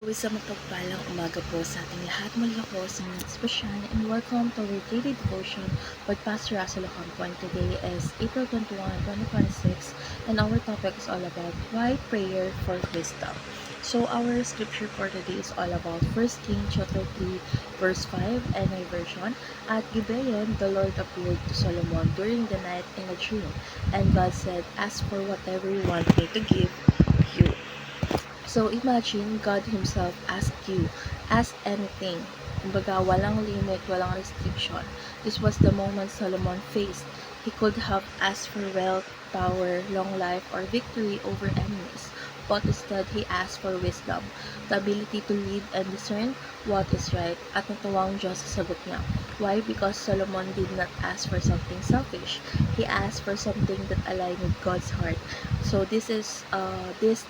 Isang mapagpalang umaga po sa ating lahat. Muli ako si Nats Bashan and welcome to our daily devotion with Pastor Russell Ocampo. And today is April 21, 2026, and our topic is all about why prayer for wisdom. So our scripture for today is all about 1 Kings chapter 3 verse 5 NI version. At Gibeon, the Lord appeared to Solomon during the night in a dream, and God said, "Ask for whatever you want me to give you." So, imagine God Himself ask you, ask anything. Kumbaga, walang limit, walang restriction. This was the moment Solomon faced. He could have asked for wealth, power, long life, or victory over enemies. But instead, he asked for wisdom, the ability to lead and discern what is right. At natuwang Diyos sa sagot niya. Why? Because Solomon did not ask for something selfish. He asked for something that aligned with God's heart. So this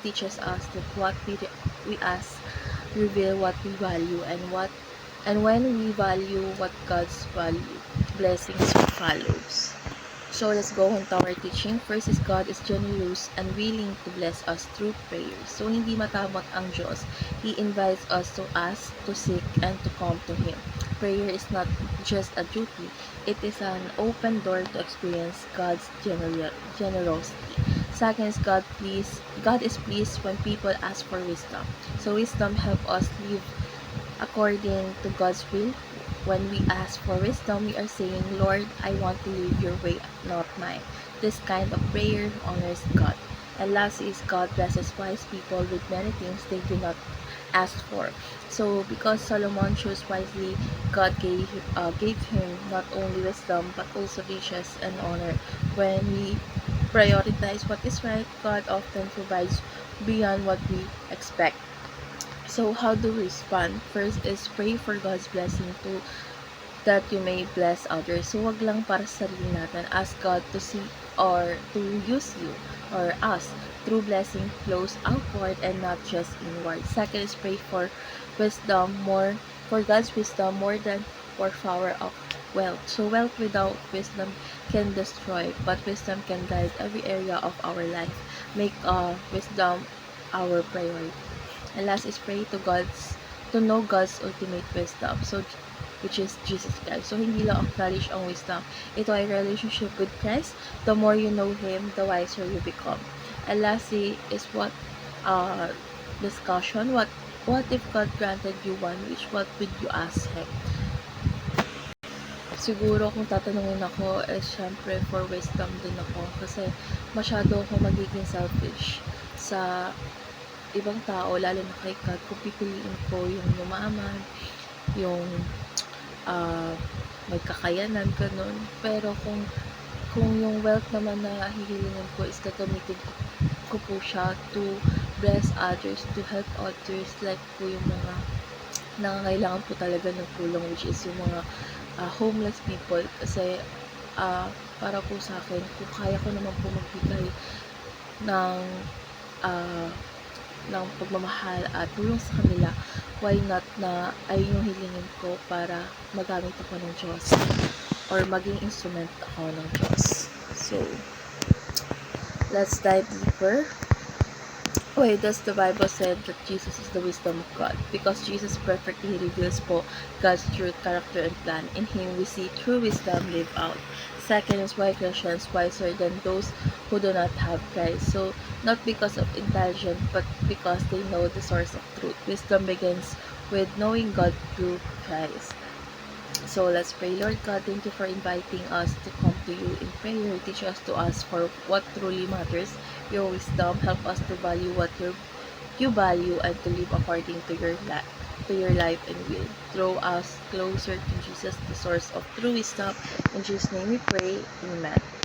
teaches us that what we ask reveal what we value, and when we value what God's value, blessings follows. So let's go on to our teaching. First is God is generous and willing to bless us through prayer. So hindi matamot ang Diyos. He invites us to ask, to seek, and to come to Him. Prayer is not just a duty. It is an open door to experience God's generosity. Second is God is pleased when people ask for wisdom. So wisdom help us live according to God's will. When we ask for wisdom, we are saying, "Lord, I want to live your way, not mine." This kind of prayer honors God. And last is God blesses wise people with many things they do not ask for. So because Solomon chose wisely, God gave him not only wisdom but also riches and honor. When we prioritize what is right, God often provides beyond what we expect. So how do we respond? First is pray for God's blessing to that you may bless others. So wag lang para sa sarili natin. Ask God to see or to use you or us. True blessing flows outward and not just inward. Second is pray for God's wisdom more than for power of wealth. So wealth without wisdom can destroy, but wisdom can guide every area of our life. Make wisdom our priority. And last is pray to know God's ultimate wisdom. So which is Jesus Christ. So, hindi lang acknowledge ang wisdom. Ito ay relationship with Christ. The more you know Him, the wiser you become. And lastly is uh, discussion. What if God granted you one wish? What would you ask Him? Siguro kung tatanungin ako, syempre for wisdom din ako. Kasi masyado ako magiging selfish sa ibang tao, lalo na kay God. Kung pipiliin ko yung yumaman, yung uh, may kakayanan, ganun. Pero kung yung wealth naman na hihilingin ko is gagamitin ko po siya to bless others, to help others, like po yung mga nangangailangan po talaga ng tulong, which is yung mga homeless people. Kasi para po sa akin, kung kaya ko naman po magbigay ng uh, ng pagmamahal at tulong sa kanila, why not na ay yung hilingin ko para magamit ako ng Diyos or maging instrument ako ng Diyos. So, let's dive deeper. Why does the Bible said that Jesus is the wisdom of God? Because Jesus perfectly reveals po God's truth, character, and plan. In Him, we see true wisdom live out. Second is why Christians wiser than those who do not have Christ. So, not because of intelligence, but because they know the source of truth. Wisdom begins with knowing God through Christ. So let's pray. Lord God, thank you for inviting us to come to you in prayer. Teach us to ask for what truly matters. Your wisdom, help us to value what you value and to live according to your life and will. Draw us closer to Jesus, the source of true wisdom. In Jesus' name we pray. Amen.